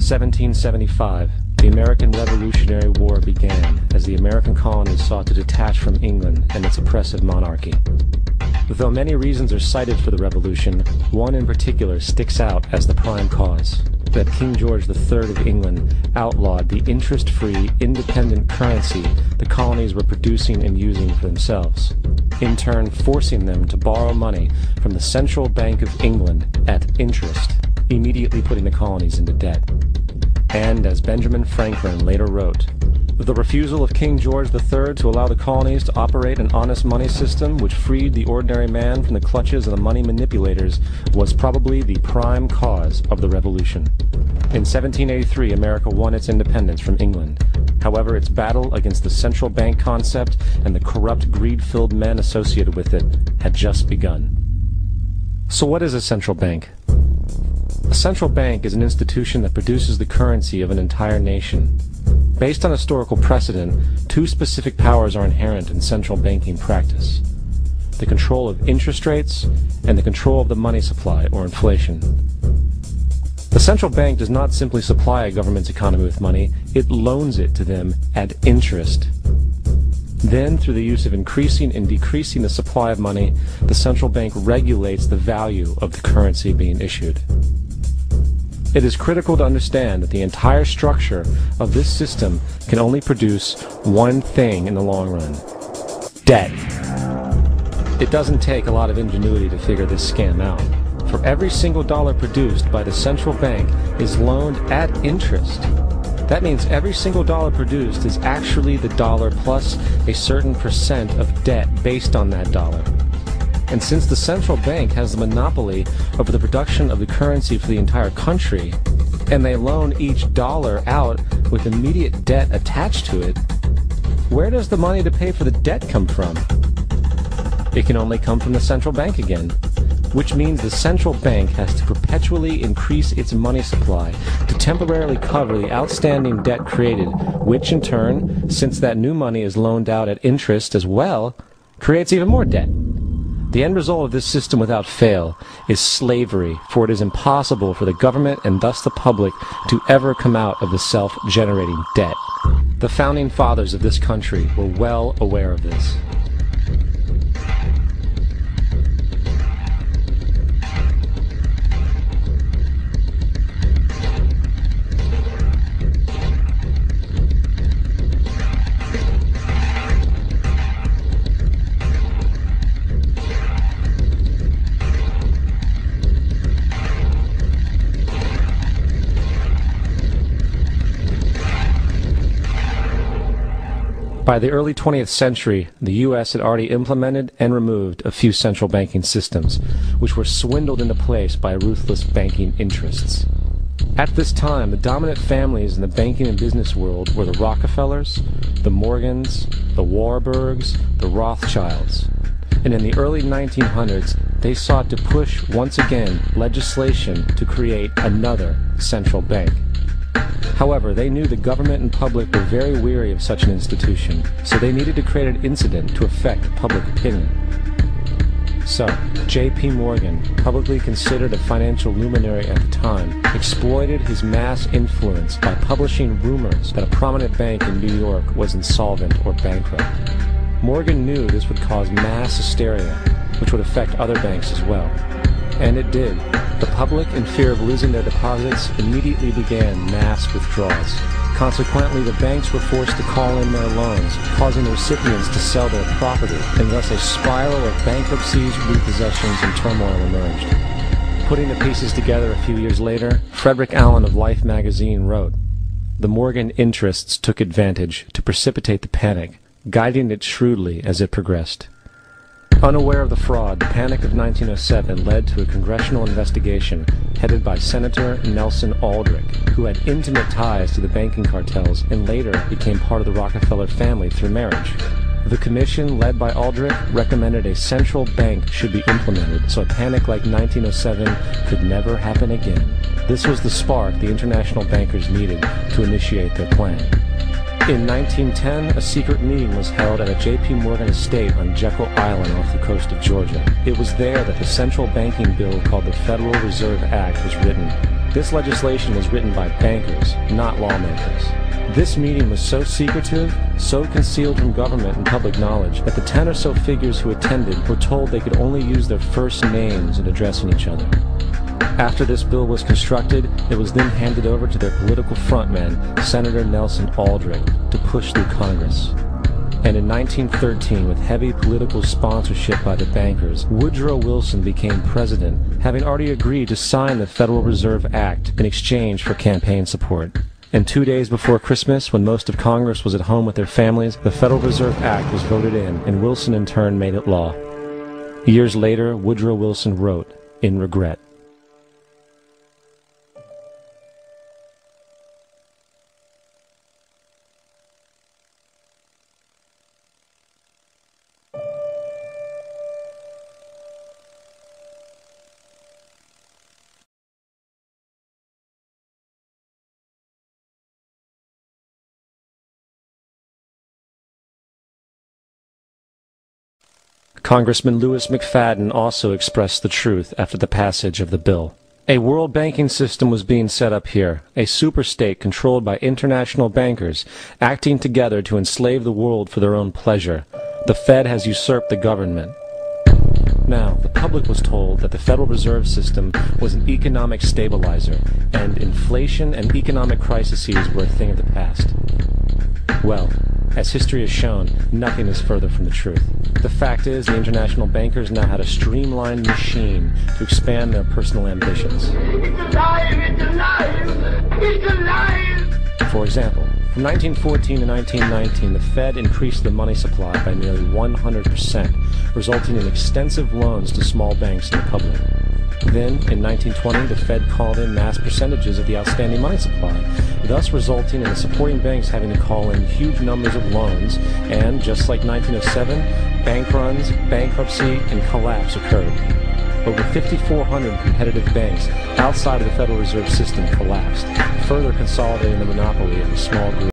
1775, the American Revolutionary War began as the American colonies sought to detach from England and its oppressive monarchy. Though many reasons are cited for the revolution, one in particular sticks out as the prime cause: that King George III of England outlawed the interest-free, independent currency the colonies were producing and using for themselves, in turn forcing them to borrow money from the Central Bank of England at interest, immediately putting the colonies into debt. And as Benjamin Franklin later wrote, the refusal of King George III to allow the colonies to operate an honest money system which freed the ordinary man from the clutches of the money manipulators was probably the prime cause of the revolution. In 1783, America won its independence from England. However, its battle against the central bank concept and the corrupt, greed-filled men associated with it had just begun. So what is a central bank? A central bank is an institution that produces the currency of an entire nation. Based on historical precedent, two specific powers are inherent in central banking practice: the control of interest rates and the control of the money supply, or inflation. The central bank does not simply supply a government's economy with money, it loans it to them at interest. Then, through the use of increasing and decreasing the supply of money, the central bank regulates the value of the currency being issued. It is critical to understand that the entire structure of this system can only produce one thing in the long run: debt. It doesn't take a lot of ingenuity to figure this scam out. For every single dollar produced by the central bank is loaned at interest. That means every single dollar produced is actually the dollar plus a certain percent of debt based on that dollar. And since the central bank has the monopoly over the production of the currency for the entire country, and they loan each dollar out with immediate debt attached to it, where does the money to pay for the debt come from? It can only come from the central bank again, which means the central bank has to perpetually increase its money supply to temporarily cover the outstanding debt created, which in turn, since that new money is loaned out at interest as well, creates even more debt. The end result of this system without fail is slavery, for it is impossible for the government and thus the public to ever come out of the self-generating debt. The founding fathers of this country were well aware of this. By the early 20th century, the U.S. had already implemented and removed a few central banking systems, which were swindled into place by ruthless banking interests. At this time, the dominant families in the banking and business world were the Rockefellers, the Morgans, the Warburgs, the Rothschilds. And in the early 1900s, they sought to push once again legislation to create another central bank. However, they knew the government and public were very weary of such an institution, so they needed to create an incident to affect public opinion. So, J.P. Morgan, publicly considered a financial luminary at the time, exploited his mass influence by publishing rumors that a prominent bank in New York was insolvent or bankrupt. Morgan knew this would cause mass hysteria, which would affect other banks as well. And it did. The public, in fear of losing their deposits, immediately began mass withdrawals. Consequently, the banks were forced to call in their loans, causing the recipients to sell their property, and thus a spiral of bankruptcies, repossessions, and turmoil emerged. Putting the pieces together a few years later, Frederick Allen of Life magazine wrote, "The Morgan interests took advantage to precipitate the panic, guiding it shrewdly as it progressed." Unaware of the fraud, the Panic of 1907 led to a congressional investigation headed by Senator Nelson Aldrich, who had intimate ties to the banking cartels and later became part of the Rockefeller family through marriage. The commission, led by Aldrich, recommended a central bank should be implemented so a panic like 1907 could never happen again. This was the spark the international bankers needed to initiate their plan. In 1910, a secret meeting was held at a J.P. Morgan estate on Jekyll Island off the coast of Georgia. It was there that the central banking bill called the Federal Reserve Act was written. This legislation was written by bankers, not lawmakers. This meeting was so secretive, so concealed from government and public knowledge, that the 10 or so figures who attended were told they could only use their first names in addressing each other. After this bill was constructed, it was then handed over to their political frontman, Senator Nelson Aldrich, to push through Congress. And in 1913, with heavy political sponsorship by the bankers, Woodrow Wilson became president, having already agreed to sign the Federal Reserve Act in exchange for campaign support. And 2 days before Christmas, when most of Congress was at home with their families, the Federal Reserve Act was voted in, and Wilson in turn made it law. Years later, Woodrow Wilson wrote, in regret, Congressman Louis McFadden also expressed the truth after the passage of the bill. A world banking system was being set up here, a superstate controlled by international bankers, acting together to enslave the world for their own pleasure. The Fed has usurped the government. Now, the public was told that the Federal Reserve System was an economic stabilizer, and inflation and economic crises were a thing of the past. Well, as history has shown, nothing is further from the truth. The fact is, the international bankers now had a streamlined machine to expand their personal ambitions. It's alive! It's alive! It's alive! For example, from 1914 to 1919, the Fed increased the money supply by nearly 100%, resulting in extensive loans to small banks and the public. Then, in 1920, the Fed called in mass percentages of the outstanding money supply, thus resulting in the supporting banks having to call in huge numbers of loans, and, just like 1907, bank runs, bankruptcy, and collapse occurred. Over 5,400 competitive banks outside of the Federal Reserve System collapsed, further consolidating the monopoly of a small group.